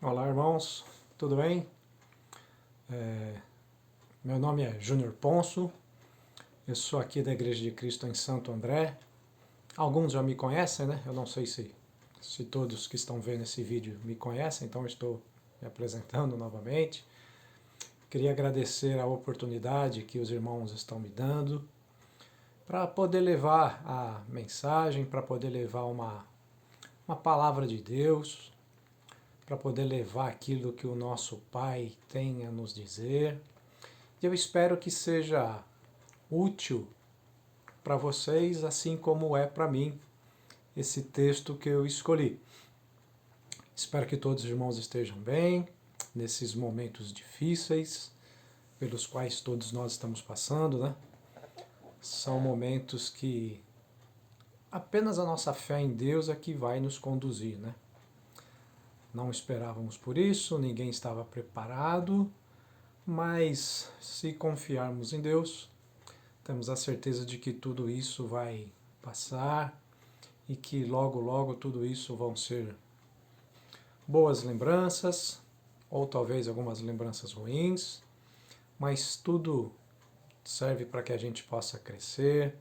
Olá, irmãos, tudo bem? Meu nome é Júnior Ponço, eu sou aqui da Igreja de Cristo em Santo André. Alguns já me conhecem, né? Eu não sei se todos que estão vendo esse vídeo me conhecem, então eu estou me apresentando novamente. Queria agradecer a oportunidade que os irmãos estão me dando para poder levar a mensagem, para poder levar uma palavra de Deus, para poder levar aquilo que o nosso Pai tem a nos dizer. E eu espero que seja útil para vocês, assim como é para mim esse texto que eu escolhi. Espero que todos os irmãos estejam bem nesses momentos difíceis pelos quais todos nós estamos passando, né? São momentos que apenas a nossa fé em Deus é que vai nos conduzir, né? Não esperávamos por isso, ninguém estava preparado, mas se confiarmos em Deus, temos a certeza de que tudo isso vai passar e que logo, logo tudo isso vão ser boas lembranças, ou talvez algumas lembranças ruins, mas tudo serve para que a gente possa crescer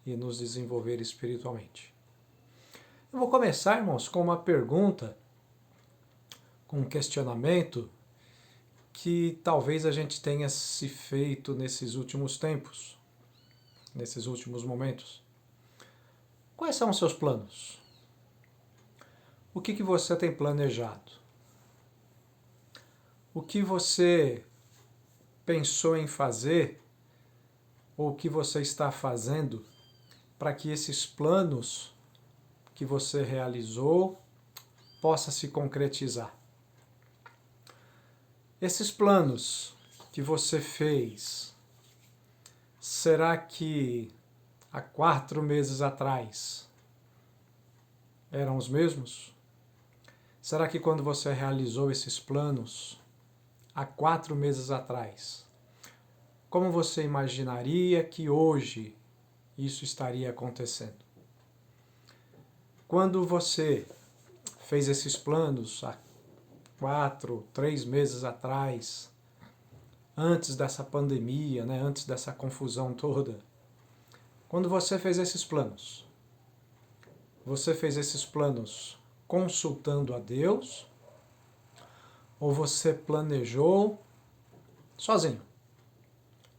e nos desenvolver espiritualmente. Eu vou começar, irmãos, com uma pergunta, com um questionamento que talvez a gente tenha se feito nesses últimos tempos, nesses últimos momentos. Quais são os seus planos? O que você tem planejado? O que você pensou em fazer ou o que você está fazendo para que esses planos que você realizou possa se concretizar? Esses planos que você fez, será que há 4 meses atrás eram os mesmos? Será que quando você realizou esses planos há 4 meses atrás, como você imaginaria que hoje isso estaria acontecendo? Quando você fez esses planos há 4, 3 meses atrás, antes dessa pandemia, né, antes dessa confusão toda, quando você fez esses planos, você fez esses planos consultando a Deus ou você planejou sozinho?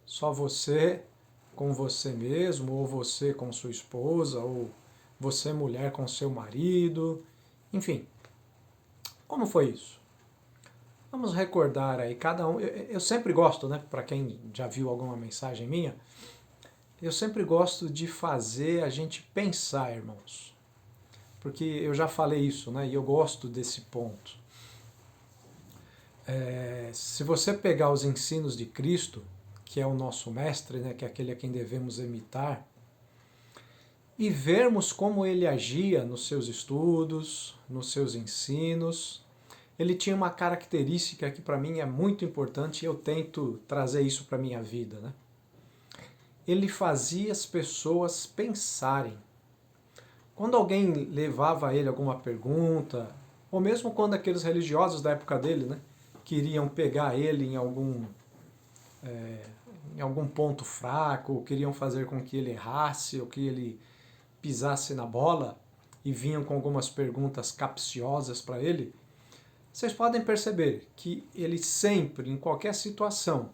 Só você com você mesmo, ou você com sua esposa, ou você mulher com seu marido, enfim. Como foi isso? Vamos recordar aí, cada um. Eu sempre gosto, né? Para quem já viu alguma mensagem minha, eu sempre gosto de fazer a gente pensar, irmãos. Porque eu já falei isso, né? E eu gosto desse ponto. Se você pegar os ensinos de Cristo, que é o nosso mestre, né? Que é aquele a quem devemos imitar, e vermos como ele agia nos seus estudos, nos seus ensinos, ele tinha uma característica que para mim é muito importante e eu tento trazer isso para a minha vida, né? Ele fazia as pessoas pensarem. Quando alguém levava a ele alguma pergunta, ou mesmo quando aqueles religiosos da época dele, né, queriam pegar ele em algum ponto fraco, ou queriam fazer com que ele errasse, ou que ele pisasse na bola, e vinham com algumas perguntas capciosas para ele, vocês podem perceber que ele sempre, em qualquer situação,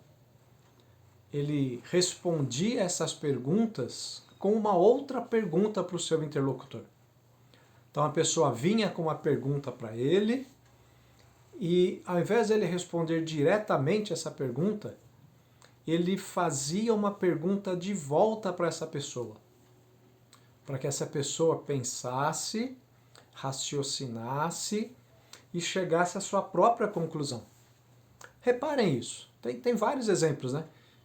ele respondia essas perguntas com uma outra pergunta para o seu interlocutor. Então a pessoa vinha com uma pergunta para ele e ao invés de ele responder diretamente essa pergunta, ele fazia uma pergunta de volta para essa pessoa. Para que essa pessoa pensasse, raciocinasse e chegasse à sua própria conclusão. Reparem isso. Tem vários exemplos, né,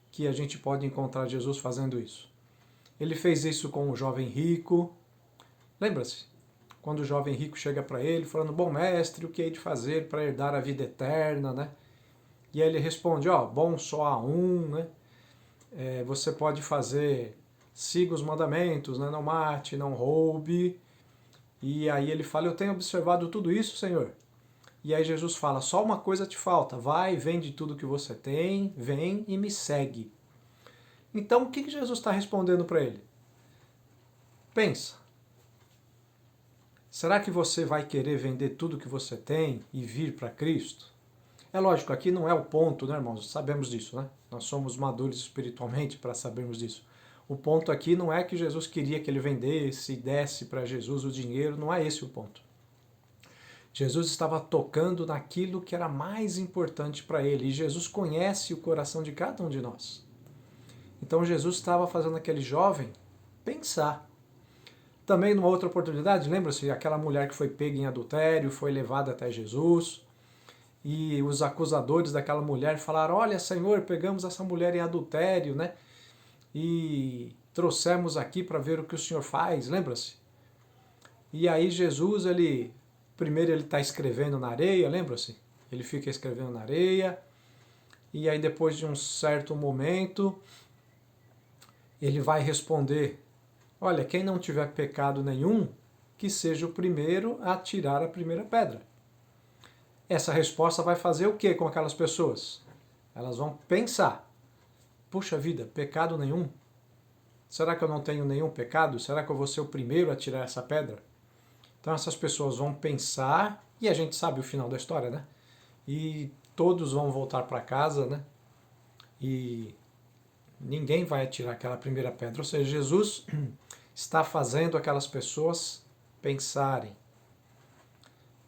que a gente pode encontrar Jesus fazendo isso. Ele fez isso com o jovem rico. Lembra-se? Quando o jovem rico chega para ele falando, bom mestre, o que hei de fazer para herdar a vida eterna, né? E aí ele responde, ó, bom só há um, né? Você pode fazer, siga os mandamentos, né? Não mate, não roube. E aí ele fala, eu tenho observado tudo isso, Senhor, E aí Jesus fala, só uma coisa te falta, vai, vende tudo que você tem, vem e me segue. Então o que Jesus está respondendo para ele? Pensa, será que você vai querer vender tudo que você tem e vir para Cristo? É lógico, aqui não é o ponto, né, irmãos? Sabemos disso, né? Nós somos maduros espiritualmente para sabermos disso. O ponto aqui não é que Jesus queria que ele vendesse e desse para Jesus o dinheiro, não é esse o ponto. Jesus estava tocando naquilo que era mais importante para ele, e Jesus conhece o coração de cada um de nós. Então Jesus estava fazendo aquele jovem pensar. Também numa outra oportunidade, lembra-se aquela mulher que foi pega em adultério, foi levada até Jesus, e os acusadores daquela mulher falaram, olha Senhor, pegamos essa mulher em adultério, né? E trouxemos aqui para ver o que o Senhor faz, lembra-se? E aí Jesus, primeiro ele está escrevendo na areia, lembra-se? Ele fica escrevendo na areia, e aí depois de um certo momento, ele vai responder, olha, quem não tiver pecado nenhum, que seja o primeiro a tirar a primeira pedra. Essa resposta vai fazer o que com aquelas pessoas? Elas vão pensar, puxa vida, pecado nenhum? Será que eu não tenho nenhum pecado? Será que eu vou ser o primeiro a tirar essa pedra? Então essas pessoas vão pensar, e a gente sabe o final da história, né? E todos vão voltar para casa, né? E ninguém vai atirar aquela primeira pedra. Ou seja, Jesus está fazendo aquelas pessoas pensarem.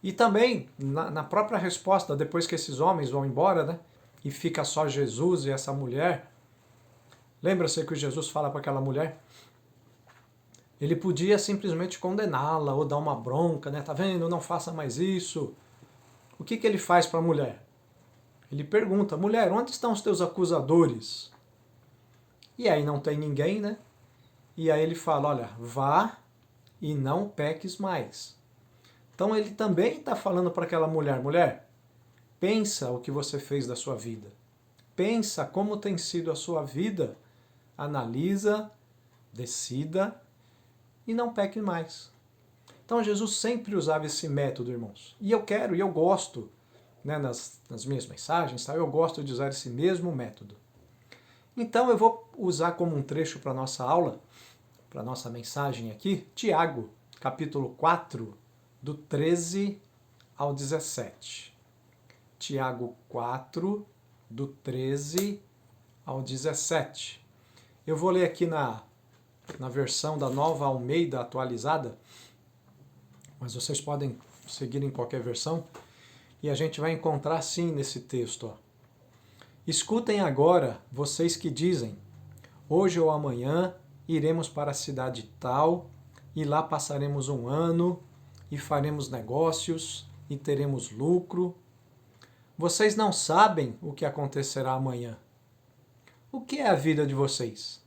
E também, na própria resposta, depois que esses homens vão embora, né? E fica só Jesus e essa mulher. Lembra-se que Jesus fala para aquela mulher? Ele podia simplesmente condená-la ou dar uma bronca, né? Tá vendo? Não faça mais isso. O que ele faz para a mulher? Ele pergunta, mulher, onde estão os teus acusadores? E aí não tem ninguém, né? E aí ele fala, olha, vá e não peques mais. Então ele também está falando para aquela mulher, mulher, pensa o que você fez da sua vida. Pensa como tem sido a sua vida. Analisa, decida e não peque mais. Então Jesus sempre usava esse método, irmãos. E eu gosto, né, nas minhas mensagens, tá? Eu gosto de usar esse mesmo método. Então eu vou usar como um trecho para a nossa aula, para a nossa mensagem aqui, Tiago, capítulo 4, do 13 ao 17. Tiago 4, do 13 ao 17. Eu vou ler aqui na versão da Nova Almeida atualizada, mas vocês podem seguir em qualquer versão, e a gente vai encontrar sim nesse texto. Ó. Escutem agora, vocês que dizem, hoje ou amanhã iremos para a cidade tal, e lá passaremos um ano, e faremos negócios, e teremos lucro. Vocês não sabem o que acontecerá amanhã. O que é a vida de vocês?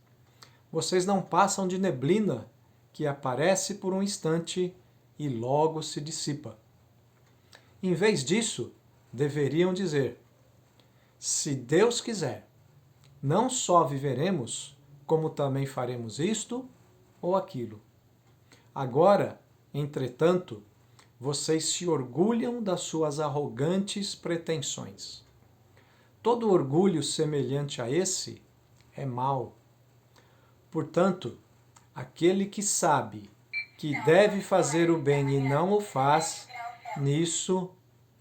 Vocês não passam de neblina que aparece por um instante e logo se dissipa. Em vez disso, deveriam dizer, se Deus quiser, não só viveremos, como também faremos isto ou aquilo. Agora, entretanto, vocês se orgulham das suas arrogantes pretensões. Todo orgulho semelhante a esse é mau. Portanto, aquele que sabe que deve fazer o bem e não o faz, nisso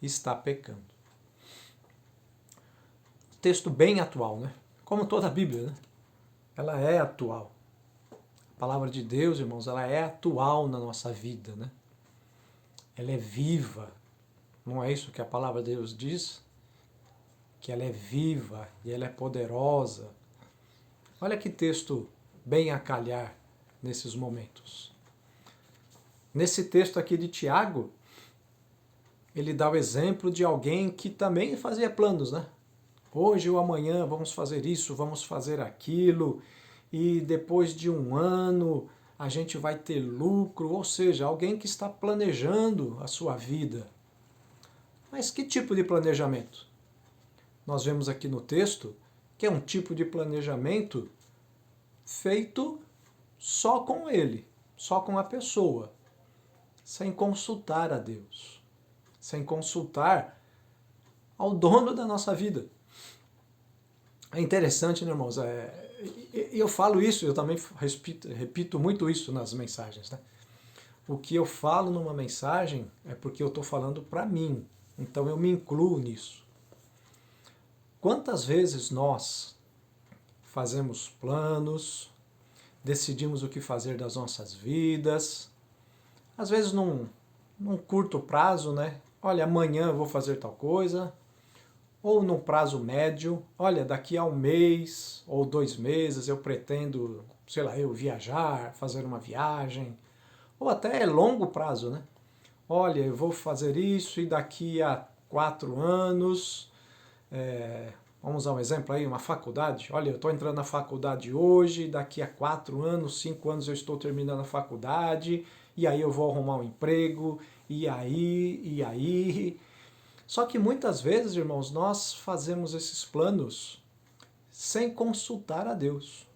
está pecando. Texto bem atual, né? Como toda a Bíblia, né? Ela é atual. A palavra de Deus, irmãos, ela é atual na nossa vida, né? Ela é viva. Não é isso que a palavra de Deus diz? Que ela é viva e ela é poderosa. Olha que texto bem a calhar nesses momentos. Nesse texto aqui de Tiago, ele dá o exemplo de alguém que também fazia planos, né? Hoje ou amanhã vamos fazer isso, vamos fazer aquilo, e depois de um ano a gente vai ter lucro, ou seja, alguém que está planejando a sua vida. Mas que tipo de planejamento? Nós vemos aqui no texto que é um tipo de planejamento feito só com ele, só com a pessoa, sem consultar a Deus, sem consultar ao dono da nossa vida. É interessante, né, irmãos? Eu falo isso, eu também repito muito isso nas mensagens, né? O que eu falo numa mensagem é porque eu estou falando para mim, então eu me incluo nisso. Quantas vezes nós fazemos planos, decidimos o que fazer das nossas vidas, às vezes num curto prazo, né? Olha, amanhã eu vou fazer tal coisa, ou num prazo médio, olha, daqui a um mês ou 2 meses eu pretendo, sei lá, eu viajar, fazer uma viagem, ou até longo prazo, né? Olha, eu vou fazer isso e daqui a 4 anos, vamos usar um exemplo aí, uma faculdade. Olha, eu estou entrando na faculdade hoje, daqui a 4 anos, 5 anos eu estou terminando a faculdade, e aí eu vou arrumar um emprego, e aí. Só que muitas vezes, irmãos, nós fazemos esses planos sem consultar a Deus.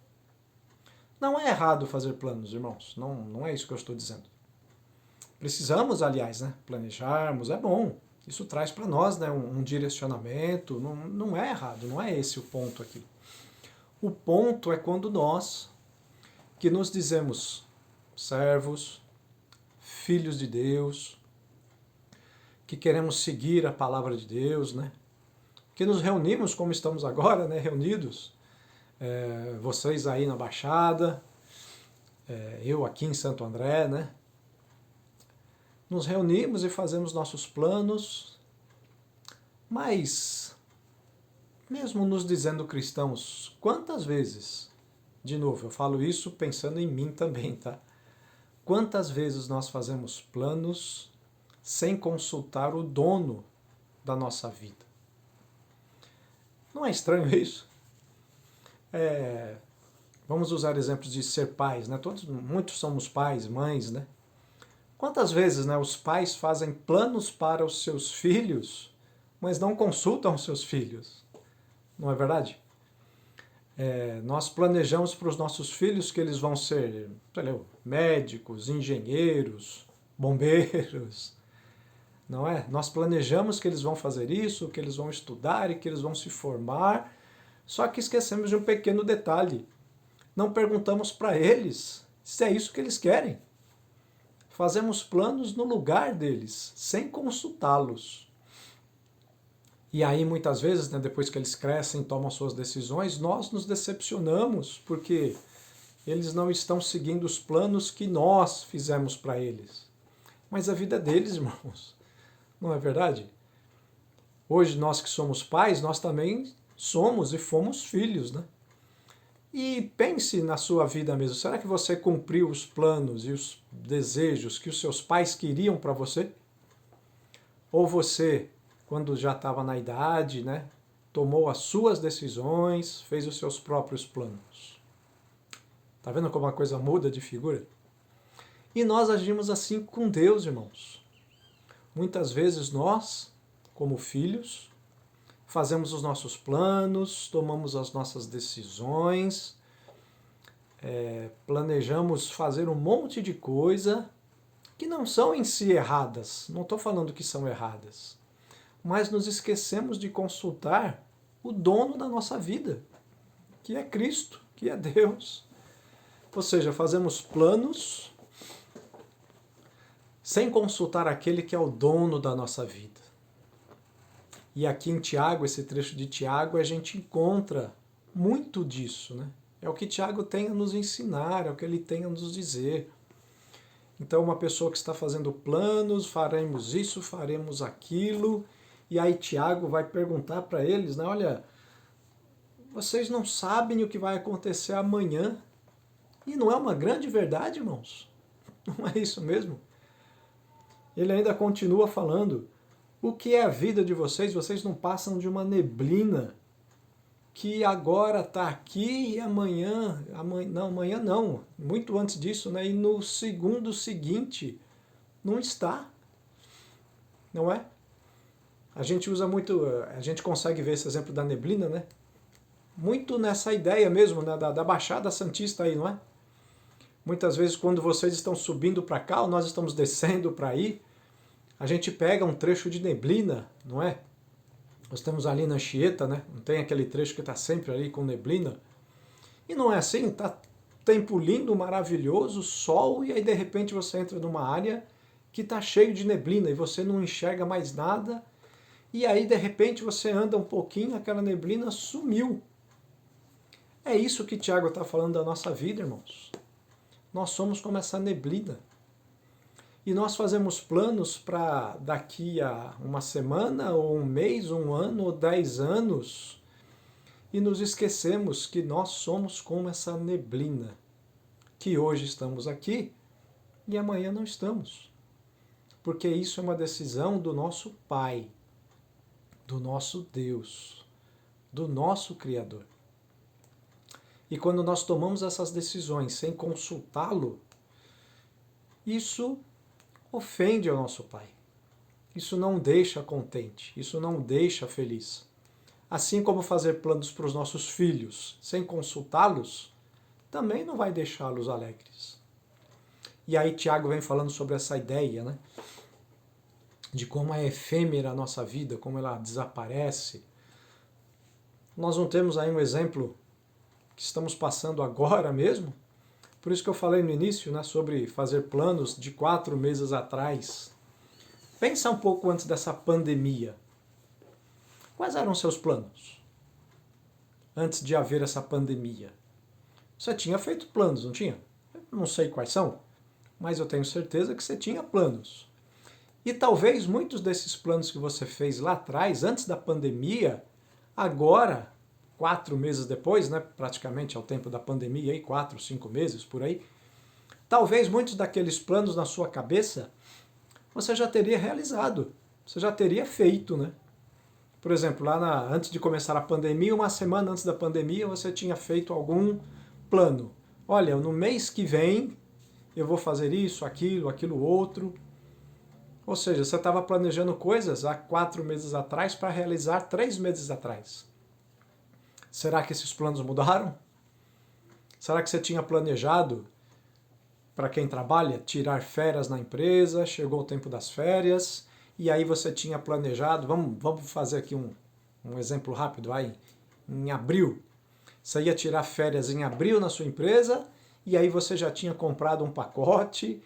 Não é errado fazer planos, irmãos, não é isso que eu estou dizendo. Precisamos, aliás, né, planejarmos, é bom. Isso traz para nós, né, um direcionamento, não é errado, não é esse o ponto aqui. O ponto é quando nós, que nos dizemos servos, filhos de Deus, que queremos seguir a palavra de Deus, né, que nos reunimos como estamos agora, né, reunidos, vocês aí na Baixada, eu aqui em Santo André, né, nos reunimos e fazemos nossos planos, mas, mesmo nos dizendo cristãos, quantas vezes, de novo, eu falo isso pensando em mim também, tá? Quantas vezes nós fazemos planos sem consultar o dono da nossa vida? Não é estranho isso? Vamos usar exemplos de ser pais, né? Muitos somos pais, mães, né? Quantas vezes, né, os pais fazem planos para os seus filhos, mas não consultam os seus filhos? Não é verdade? Nós planejamos para os nossos filhos que eles vão ser, sei lá, médicos, engenheiros, bombeiros, não é? Nós planejamos que eles vão fazer isso, que eles vão estudar e que eles vão se formar, só que esquecemos de um pequeno detalhe. Não perguntamos para eles se é isso que eles querem. Fazemos planos no lugar deles, sem consultá-los. E aí, muitas vezes, né, depois que eles crescem, tomam suas decisões, nós nos decepcionamos, porque eles não estão seguindo os planos que nós fizemos para eles. Mas a vida deles, irmãos, não é verdade? Hoje, nós que somos pais, nós também somos e fomos filhos, né? E pense na sua vida mesmo. Será que você cumpriu os planos e os desejos que os seus pais queriam para você? Ou você, quando já estava na idade, né, tomou as suas decisões, fez os seus próprios planos? Tá vendo como a coisa muda de figura? E nós agimos assim com Deus, irmãos. Muitas vezes nós, como filhos, fazemos os nossos planos, tomamos as nossas decisões, planejamos fazer um monte de coisa que não são em si erradas, não estou falando que são erradas, mas nos esquecemos de consultar o dono da nossa vida, que é Cristo, que é Deus. Ou seja, fazemos planos sem consultar aquele que é o dono da nossa vida. E aqui em Tiago, esse trecho de Tiago, a gente encontra muito disso, né? É o que Tiago tem a nos ensinar, é o que ele tem a nos dizer. Então, uma pessoa que está fazendo planos, faremos isso, faremos aquilo, e aí Tiago vai perguntar para eles, né? Olha, vocês não sabem o que vai acontecer amanhã. E não é uma grande verdade, irmãos? Não é isso mesmo? Ele ainda continua falando, o que é a vida de vocês? Vocês não passam de uma neblina que agora está aqui e amanhã não, muito antes disso, né? E no segundo seguinte não está, não é? A gente usa muito, a gente consegue ver esse exemplo da neblina, né? Muito nessa ideia mesmo, né? da Baixada Santista aí, não é? Muitas vezes quando vocês estão subindo para cá, ou nós estamos descendo para aí, A gente pega um trecho de neblina, não é? Nós temos ali na Anchieta, né? Não tem aquele trecho que está sempre ali com neblina. E não é assim, tá tempo lindo, maravilhoso, sol, e aí de repente você entra numa área que está cheio de neblina e você não enxerga mais nada, e aí de repente você anda um pouquinho, aquela neblina sumiu. É isso que Tiago está falando da nossa vida, irmãos. Nós somos como essa neblina. E nós fazemos planos para daqui a uma semana, ou um mês, um ano, ou 10 anos, e nos esquecemos que nós somos como essa neblina, que hoje estamos aqui e amanhã não estamos. Porque isso é uma decisão do nosso Pai, do nosso Deus, do nosso Criador. E quando nós tomamos essas decisões sem consultá-lo, isso ofende ao nosso Pai. Isso não deixa contente, isso não deixa feliz. Assim como fazer planos para os nossos filhos sem consultá-los, também não vai deixá-los alegres. E aí Tiago vem falando sobre essa ideia, né? De como é efêmera a nossa vida, como ela desaparece. Nós não temos aí um exemplo que estamos passando agora mesmo? Por isso que eu falei no início, né, sobre fazer planos de 4 meses atrás. Pensa um pouco antes dessa pandemia. Quais eram os seus planos? Antes de haver essa pandemia. Você tinha feito planos, não tinha? Eu não sei quais são, mas eu tenho certeza que você tinha planos. E talvez muitos desses planos que você fez lá atrás, antes da pandemia, agora, 4 meses depois, né, praticamente ao tempo da pandemia, aí, 4, 5 meses por aí, talvez muitos daqueles planos na sua cabeça você já teria realizado, você já teria feito, né? Por exemplo, antes de começar a pandemia, uma semana antes da pandemia, você tinha feito algum plano. Olha, no mês que vem eu vou fazer isso, aquilo outro. Ou seja, você estava planejando coisas há 4 meses atrás para realizar 3 meses atrás. Será que esses planos mudaram? Será que você tinha planejado, para quem trabalha, tirar férias na empresa, chegou o tempo das férias, e aí você tinha planejado, vamos fazer aqui um exemplo rápido, aí, em abril. Você ia tirar férias em abril na sua empresa, e aí você já tinha comprado um pacote,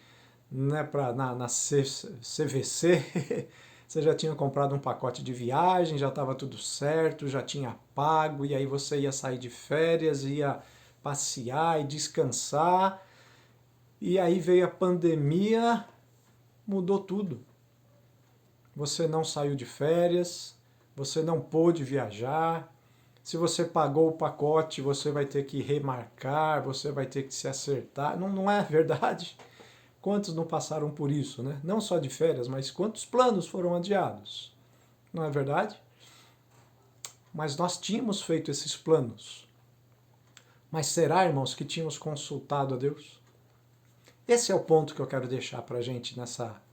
né, na CVC, você já tinha comprado um pacote de viagem, já estava tudo certo, já tinha pago, e aí você ia sair de férias, ia passear e descansar, e aí veio a pandemia, mudou tudo. Você não saiu de férias, você não pôde viajar, se você pagou o pacote, você vai ter que remarcar, você vai ter que se acertar, não é verdade? Quantos não passaram por isso, né? Não só de férias, mas quantos planos foram adiados? Não é verdade? Mas nós tínhamos feito esses planos. Mas será, irmãos, que tínhamos consultado a Deus? Esse é o ponto que eu quero deixar para a gente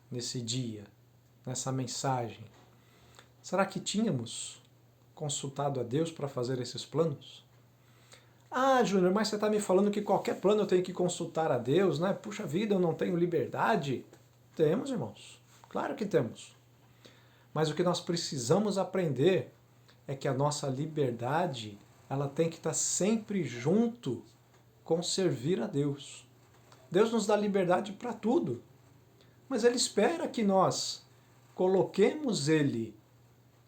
nesse dia, nessa mensagem. Será que tínhamos consultado a Deus para fazer esses planos? Ah, Júnior, mas você está me falando que qualquer plano eu tenho que consultar a Deus, né? Puxa vida, eu não tenho liberdade? Temos, irmãos. Claro que temos. Mas o que nós precisamos aprender é que a nossa liberdade, ela tem que estar sempre junto com servir a Deus. Deus nos dá liberdade para tudo, mas Ele espera que nós coloquemos Ele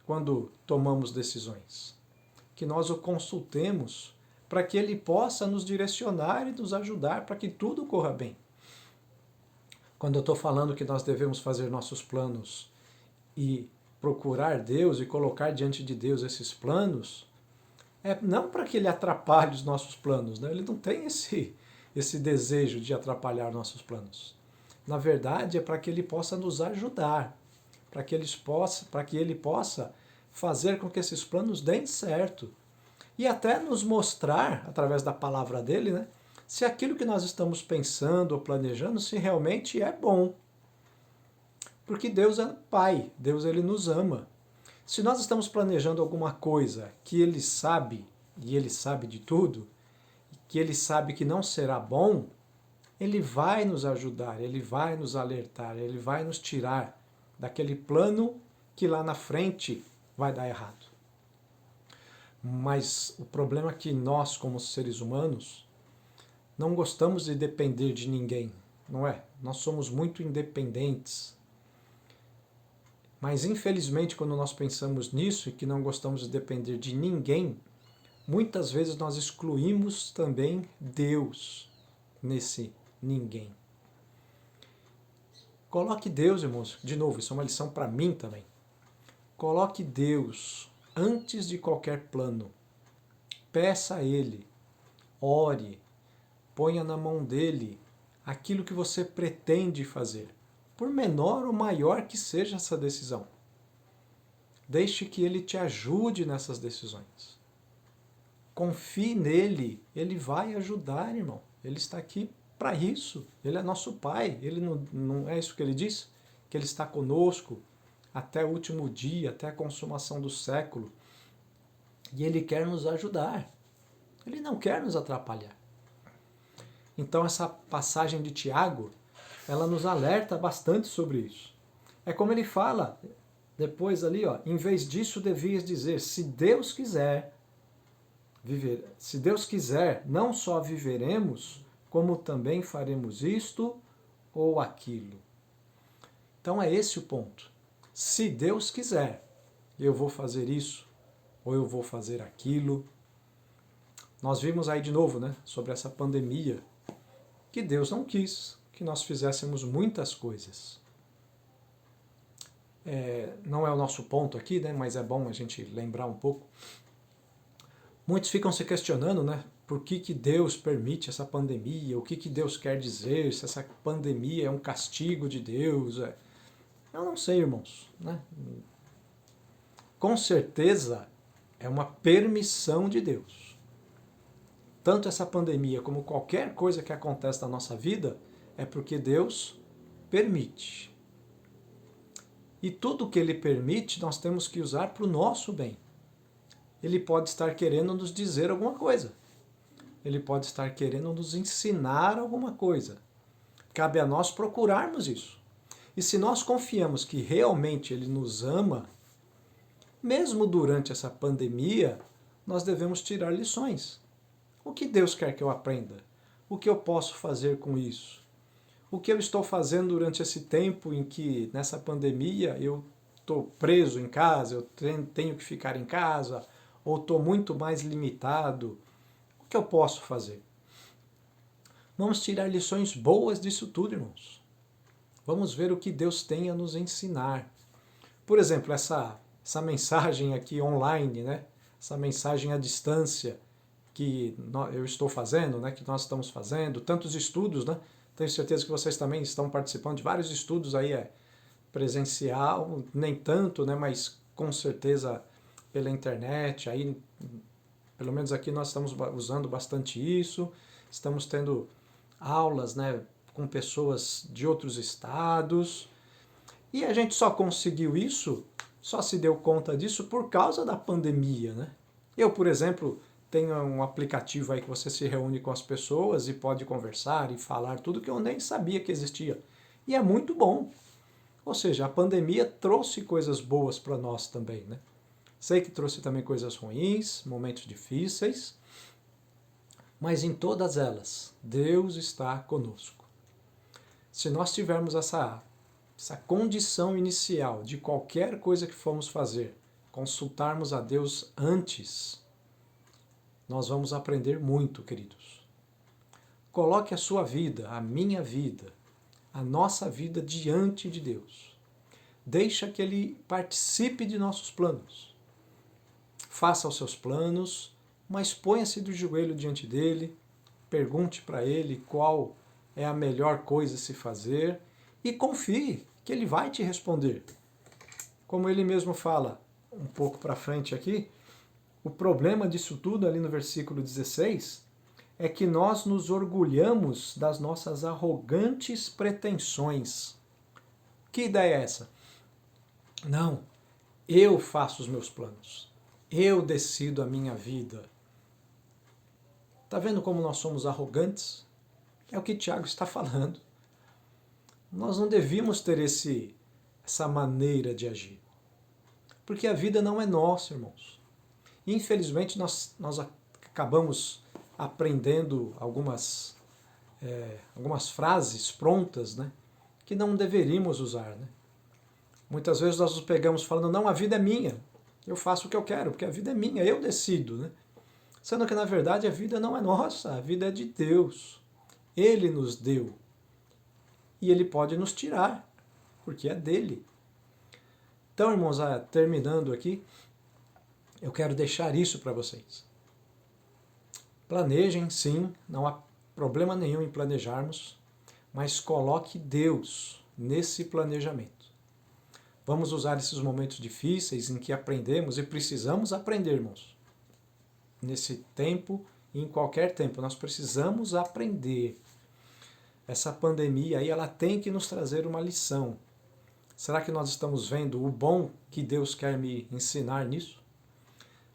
quando tomamos decisões, que nós o consultemos para que Ele possa nos direcionar e nos ajudar para que tudo corra bem. Quando eu estou falando que nós devemos fazer nossos planos e procurar Deus e colocar diante de Deus esses planos, é não para que Ele atrapalhe os nossos planos, né? Ele não tem esse desejo de atrapalhar nossos planos. Na verdade, é para que Ele possa nos ajudar, para que Ele possa fazer com que esses planos deem certo. E até nos mostrar, através da palavra dele, né, se aquilo que nós estamos pensando ou planejando, se realmente é bom. Porque Deus é Pai, Deus Ele nos ama. Se nós estamos planejando alguma coisa que Ele sabe, e Ele sabe de tudo, que Ele sabe que não será bom, Ele vai nos ajudar, Ele vai nos alertar, Ele vai nos tirar daquele plano que lá na frente vai dar errado. Mas o problema é que nós, como seres humanos, não gostamos de depender de ninguém, não é? Nós somos muito independentes. Mas infelizmente, quando nós pensamos nisso e que não gostamos de depender de ninguém, muitas vezes nós excluímos também Deus nesse ninguém. Coloque Deus, irmãos, de novo, isso é uma lição para mim também. Coloque Deus antes de qualquer plano. Peça a Ele, ore, ponha na mão dele aquilo que você pretende fazer, por menor ou maior que seja essa decisão. Deixe que Ele te ajude nessas decisões. Confie nele, Ele vai ajudar, irmão. Ele está aqui para isso. Ele é nosso Pai. Ele não é isso que Ele diz? Que Ele está conosco até o último dia, até a consumação do século. E Ele quer nos ajudar. Ele não quer nos atrapalhar. Então essa passagem de Tiago, ela nos alerta bastante sobre isso. É como ele fala depois ali, ó, em vez disso devias dizer, se Deus quiser viver, se Deus quiser, não só viveremos, como também faremos isto ou aquilo. Então é esse o ponto. Se Deus quiser, eu vou fazer isso ou eu vou fazer aquilo. Nós vimos aí de novo, né, sobre essa pandemia, que Deus não quis que nós fizéssemos muitas coisas. Não é o nosso ponto aqui, né, mas é bom a gente lembrar um pouco. Muitos ficam se questionando, né, por que Deus permite essa pandemia, o que Deus quer dizer, se essa pandemia é um castigo de Deus. Eu não sei, irmãos, né? Com certeza é uma permissão de Deus. Tanto essa pandemia como qualquer coisa que acontece na nossa vida é porque Deus permite. E tudo que Ele permite nós temos que usar para o nosso bem. Ele pode estar querendo nos dizer alguma coisa. Ele pode estar querendo nos ensinar alguma coisa. Cabe a nós procurarmos isso. E se nós confiamos que realmente Ele nos ama, mesmo durante essa pandemia, nós devemos tirar lições. O que Deus quer que eu aprenda? O que eu posso fazer com isso? O que eu estou fazendo durante esse tempo em que, nessa pandemia, eu estou preso em casa, eu tenho que ficar em casa, ou estou muito mais limitado? O que eu posso fazer? Vamos tirar lições boas disso tudo, irmãos. Vamos ver o que Deus tem a nos ensinar. Por exemplo, essa mensagem aqui online, né? Essa mensagem à distância que eu estou fazendo, né? Que nós estamos fazendo, tantos estudos, né? Tenho certeza que vocês também estão participando de vários estudos aí, presencial, nem tanto, né? Mas com certeza pela internet, aí pelo menos aqui nós estamos usando bastante isso, estamos tendo aulas, né, com pessoas de outros estados, e a gente só conseguiu isso, só se deu conta disso por causa da pandemia, né? Eu, por exemplo, tenho um aplicativo aí que você se reúne com as pessoas e pode conversar e falar tudo que eu nem sabia que existia. E é muito bom. Ou seja, a pandemia trouxe coisas boas para nós também, né? Sei que trouxe também coisas ruins, momentos difíceis, mas em todas elas, Deus está conosco. Se nós tivermos essa condição inicial de qualquer coisa que formos fazer, consultarmos a Deus antes, nós vamos aprender muito, queridos. Coloque a sua vida, a minha vida, a nossa vida diante de Deus. Deixa que Ele participe de nossos planos. Faça os seus planos, mas ponha-se do joelho diante dele, pergunte para ele qual é a melhor coisa a se fazer e confie que ele vai te responder. Como ele mesmo fala um pouco para frente aqui, o problema disso tudo ali no versículo 16 é que nós nos orgulhamos das nossas arrogantes pretensões. Que ideia é essa? Não, eu faço os meus planos. Eu decido a minha vida. Está vendo como nós somos arrogantes? É o que Tiago está falando. Nós não devíamos ter essa maneira de agir. Porque a vida não é nossa, irmãos. Infelizmente, nós acabamos aprendendo algumas frases prontas, né, que não deveríamos usar. Né? Muitas vezes nós nos pegamos falando, não, a vida é minha, eu faço o que eu quero, porque a vida é minha, eu decido. Né? Sendo que, na verdade, a vida não é nossa, a vida é de Deus. Ele nos deu. E Ele pode nos tirar, porque é dele. Então, irmãos, terminando aqui, eu quero deixar isso para vocês. Planejem, sim, não há problema nenhum em planejarmos, mas coloque Deus nesse planejamento. Vamos usar esses momentos difíceis em que aprendemos e precisamos aprender, irmãos. Nesse tempo e em qualquer tempo, nós precisamos aprender. Essa pandemia aí, ela tem que nos trazer uma lição. Será que nós estamos vendo o bom que Deus quer me ensinar nisso?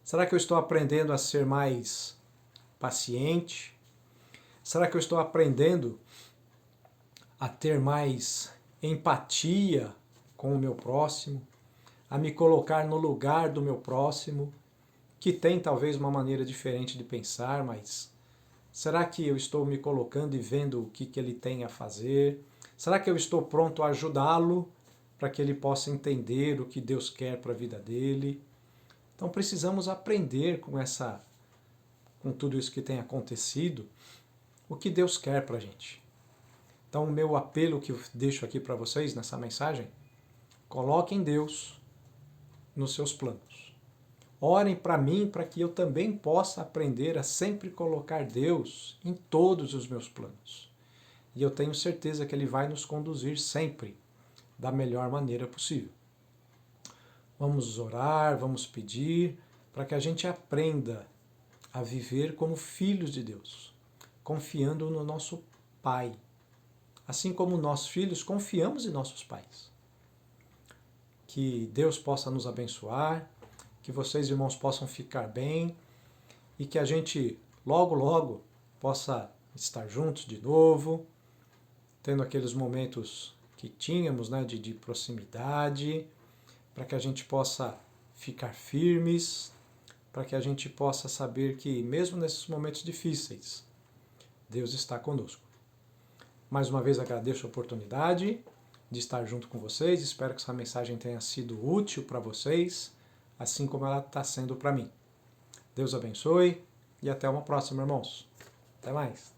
Será que eu estou aprendendo a ser mais paciente? Será que eu estou aprendendo a ter mais empatia com o meu próximo? A me colocar no lugar do meu próximo, que tem talvez uma maneira diferente de pensar, mas será que eu estou me colocando e vendo o que ele tem a fazer? Será que eu estou pronto a ajudá-lo para que ele possa entender o que Deus quer para a vida dele? Então precisamos aprender com tudo isso que tem acontecido, o que Deus quer para a gente. Então o meu apelo que eu deixo aqui para vocês nessa mensagem, coloquem Deus nos seus planos. Orem para mim para que eu também possa aprender a sempre colocar Deus em todos os meus planos. E eu tenho certeza que Ele vai nos conduzir sempre da melhor maneira possível. Vamos orar, vamos pedir para que a gente aprenda a viver como filhos de Deus, confiando no nosso Pai, assim como nós, filhos, confiamos em nossos pais. Que Deus possa nos abençoar, que vocês, irmãos, possam ficar bem e que a gente logo, logo possa estar juntos de novo, tendo aqueles momentos que tínhamos, né, de proximidade, para que a gente possa ficar firmes, para que a gente possa saber que mesmo nesses momentos difíceis, Deus está conosco. Mais uma vez agradeço a oportunidade de estar junto com vocês, espero que essa mensagem tenha sido útil para vocês, assim como ela está sendo para mim. Deus abençoe e até uma próxima, irmãos. Até mais.